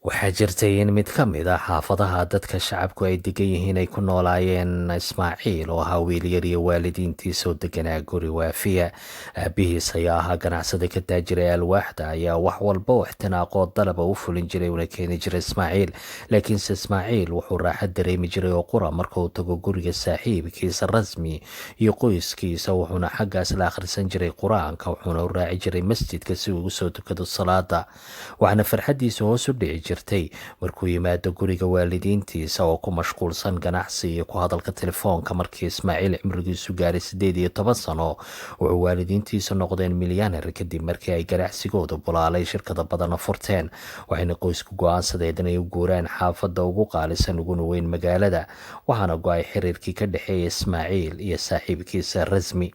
waxaa jirtay in mid ka mid ah xaafadaha dadka shacabku ay degan yihiin ay ku noolaayeen ismaaciil oo ahaa wiilyar iyo waalidiintiisoo deganaa guri waafiya. aabihiis ayaa ahaa ganacsada ka taajiray alwaaxda ayaa wax walba oo ixtinaaqoo dalaba u fulin jiray una keeni jiray ismaaciil. laakiinse ismaaciil wuxuu raaxo dareemi jiray oo qura marka uu tago guriga saaxiibkiisa rasmi iyo qoyskiisa, wuxuuna xaggaas la akhrisan jiray qur-aanka, wuxuuna u raaci jiray masjidka si uu ugu soo tukado salaada. waxaana farxaddiisa hoos u dhici jirtay markuu yimaado guriga waalidiintiisa oo ku mashquulsan ganacsi iyo ku hadalka telefoonka. markii ismaaciil cimrigiisu gaaray 18 sano, wuxuu waalidiintiisa noqdeen milyaner kadib markii ay ganacsigooda bulaalay, shirkada badanna furteen. waxayna qoysku go-aansadeen inay u guuraan xaafadda ugu qaalisan uguna weyn magaalada, waxaana go-ay xiriirkii ka dhexeeya ismaaciil iyo saaxiibkiisa rasmi.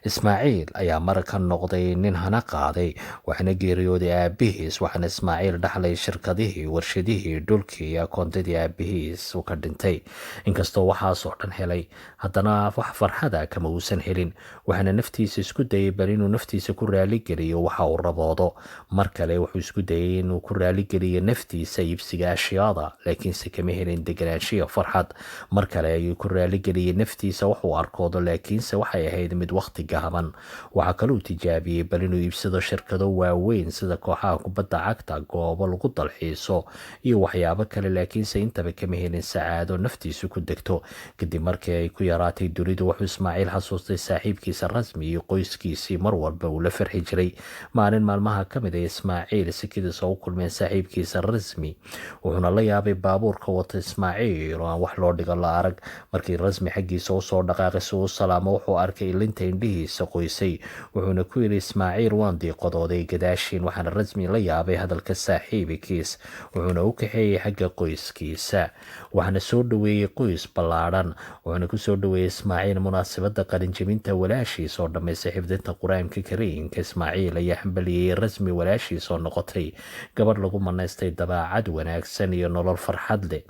ismaaciil ayaa marka noqday nin hana qaaday, waxaana geeriyooday aabihiis, waxaana ismaaciil dhaxlay shirkadihii, warshadihii, dhulkii iyo akoontadii aabihiis uu ka dhintay. inkastoo waxaasoo dhan helay, haddana wax farxada kama uusan helin. waxaana naftiisa isku dayay bal inuu naftiisa ku raaligeliyo waxa uu raboodo. mar kale wuxuu isku dayay inuu ku raaligeliyo naftiisa iibsiga ashyaada, laakiinse kama helin deganaanshiya farxad. mar kale ayuu ku raaligeliyey naftiisa waxuu arkoodo, laakiinse waxay ahayd mid waqti gahaban. waxaa kaluu tijaabiyey bal inuu iibsado shirkado waaweyn sida kooxaha kubadda cagta, goobo lagu dalxiiso iyo waxyaabo kale, laakiinse intaba kama helin sacaado naftiisu ku degto. kadib markii ay ku yaraatay dunidu, wuxuu ismaaciil xasuustay saaxiibkiisa rasmi iyo qoyskiisii mar walba uu la farxi jiray. maalin maalmaha ka mid a ismaaciil sikidiisa u kulmeen saaxiibkiisa rasmi, wuxuuna la yaabay baabuurka wata ismaaciil oo aan wax loo dhigo la arag. markii rasmi xaggiisa usoo dhaqaaqay si uu salaamo, wuxuu arkay ilinta indhihiisa qoysay, wuxuuna ku yidhi ismaaciil waan diiqadooday gadaashiin. waxaana rasmi la yaabay hadalka saaxiibkiis, wuxuuna u kaxeeyey xagga qoyskiisa. waxaana soo dhoweeyey qoys ballaadhan, wuxuuna kusoo dhoweeyey ismaaciil munaasabada qalinjabinta walaashiis oo dhammaystay xifdinta qur-aanka kariimka. ismaaciil ayaa xambaliyey rasmi walaashiis oo noqotay gabadh lagu manaystay dabeecad wanaagsan iyo nolol farxad leh.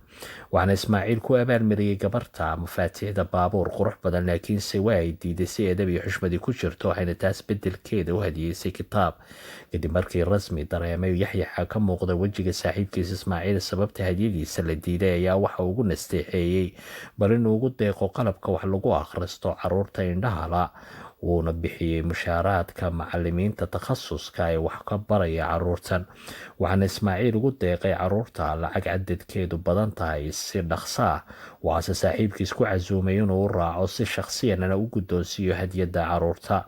waxaana ismaaciil ku abaalmariyey gabarta mafaatiixda baabuur qurux badan, laakiinse waa ay diiday si edab iyo xushmadii ku jirto, waxayna taas bedelkeeda u hadiyeysay kitaab. kadib markii rasmi dareemay yaxyaxa ka muuqda wejiga saaxiibkiisa ismaaciil sababta hadiyadiisa la diiday, ayaa waxa ugu nasteexeeyey bal inuu ugu deeqo qalabka wax lagu akhristo caruurta indhahala, wuuna bixiyey mushaaraadka macalimiinta takhasuska ee wax ka baraya caruurtan. waxaana ismaaciil ugu deeqay caruurta lacag cadadkeedu badan tahay si dhaqso ah. waxaase saaxiibkiis ku casuumay inuu u raaco si shakhsiyanana u guddoonsiiyo hadiyadda caruurta.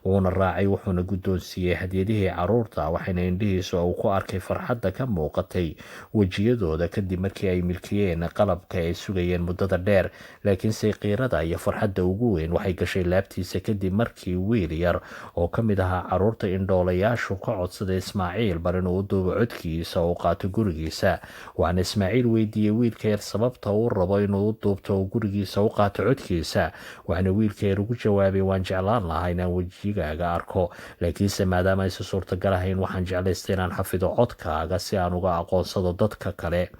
wuuna raacay, wuxuuna guddoonsiiyey hadyadihii caruurta, waxayna indhihiisu uu ku arkay farxadda ka muuqatay wejiyadooda kadib markii ay milkiyeen qalabka ay sugayeen muddada dheer. laakiinse qiirada iyo farxadda ugu weyn waxay gashay laabtiisa kadib markii wiil yar oo ka mid ahaa caruurta indhoolayaashu ka codsaday ismaaciil bal inuu u duubo codkiisa oo qaato gurigiisa. waxaana ismaaciil weydiiyey wiilka yar sababta uu rabo inuu u duubto oo gurigiisa u qaato codkiisa. waxaana wiilka yar ugu jawaabay waan jeclaan lahaa inaan wejigaaga arko, laakiinse maadaama aysan suurtagal ahayn, waxaan jeclaystay inaan xafido codkaaga si aan uga aqoonsado dadka kale,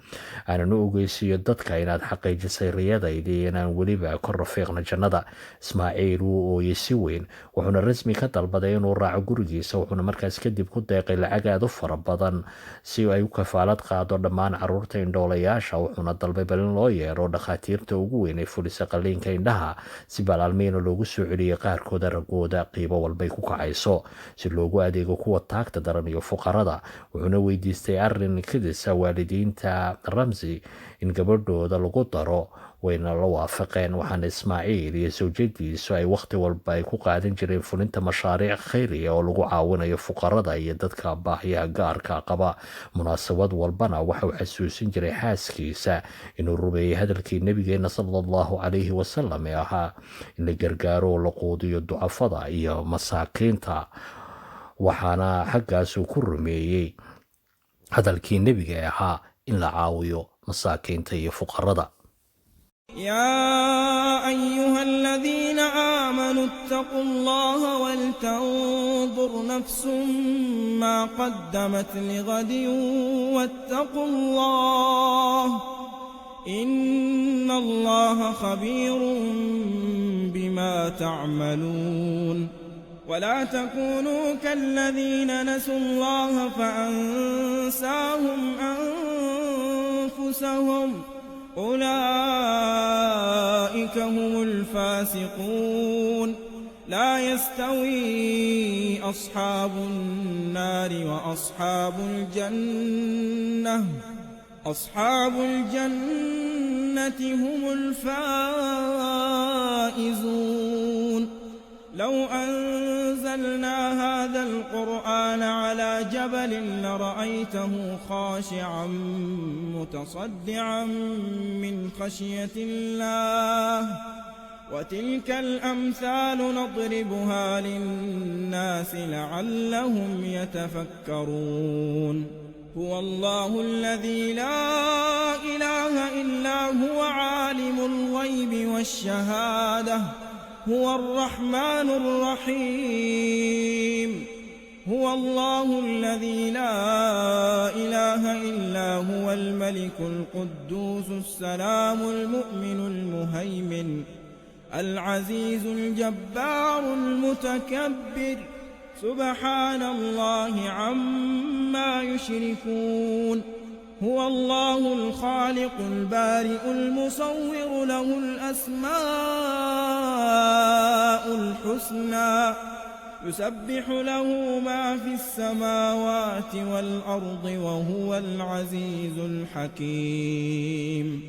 aanan u ogeysiiyo dadka inaad xaqiijisay riyadaydii inaan weliba ka rafiiqno jannada. ismaaciil wuu ooyey si weyn, wuxuuna rasmi ka dalbaday inuu raaco gurigiisa. wuxuuna markaas kadib ku deeqay lacag aad u fara badan si ay u kafaalad qaado dhammaan caruurta indhoolayaasha. wuxuuna dalbay bal in loo yeero dhakhaatiirta ugu weyn ee fulisa qaliinka indhaha si balaalmeyna loogu soo celiyey qaarkooda ragooda qiibo walbay ku kacayso, si loogu adeego kuwa taagta daran iyo fuqarada. wuxuuna weydiistay arrin kadisa waalidiinta ramsi in gabadhooda lagu daro, wayna la waafaqeen. waxaana ismaaciil iyo sawjadiisu ay waqti walba ay ku qaadan jireen fulinta mashaariic khayriya oo lagu caawinayo fuqarada iyo dadka baahiyaha gaarka qaba. munaasabad walbana waxauu xasuusin jiray xaaskiisa inuu rumeeyey hadalkii nabigeena sallallahu calayhi wasalam ee ahaa in la gargaaro oo la quudiyo ducafada iyo masaakiinta. waxaana xaggaasuu ku rumeeyey hadalkii nebiga ee ahaa in la caawiyo masaakiinta iyo fuqarada. يا أيها الذين آمنوا اتقوا الله ولتنظر نفس ما قدمت لغد واتقوا الله إن الله خبير بما تعملون ولا تكونوا كالذين نسوا الله فأنساهم أنفسهم أولئك هم الفاسقون. لا يستوي أصحاب النار وأصحاب الجنة، أصحاب الجنة هم الفائزون. لو أنزلنا هذا القرآن على جبل لرأيته خاشعا متصدعا من خشية الله. وتلك الأمثال نضربها للناس لعلهم يتفكرون. هو الله الذي لا إله إلا هو عالم الغيب والشهادة، هو الرحمن الرحيم. هو الله الذي لا إله إلا هو الملك القدوس السلام المؤمن المهيمن العزيز الجبار المتكبر. سبحان الله عما يشركون. هو الله الخالق البارئ المصور، له الأسماء الحسنى، يسبح له ما في السماوات والأرض، وهو العزيز الحكيم.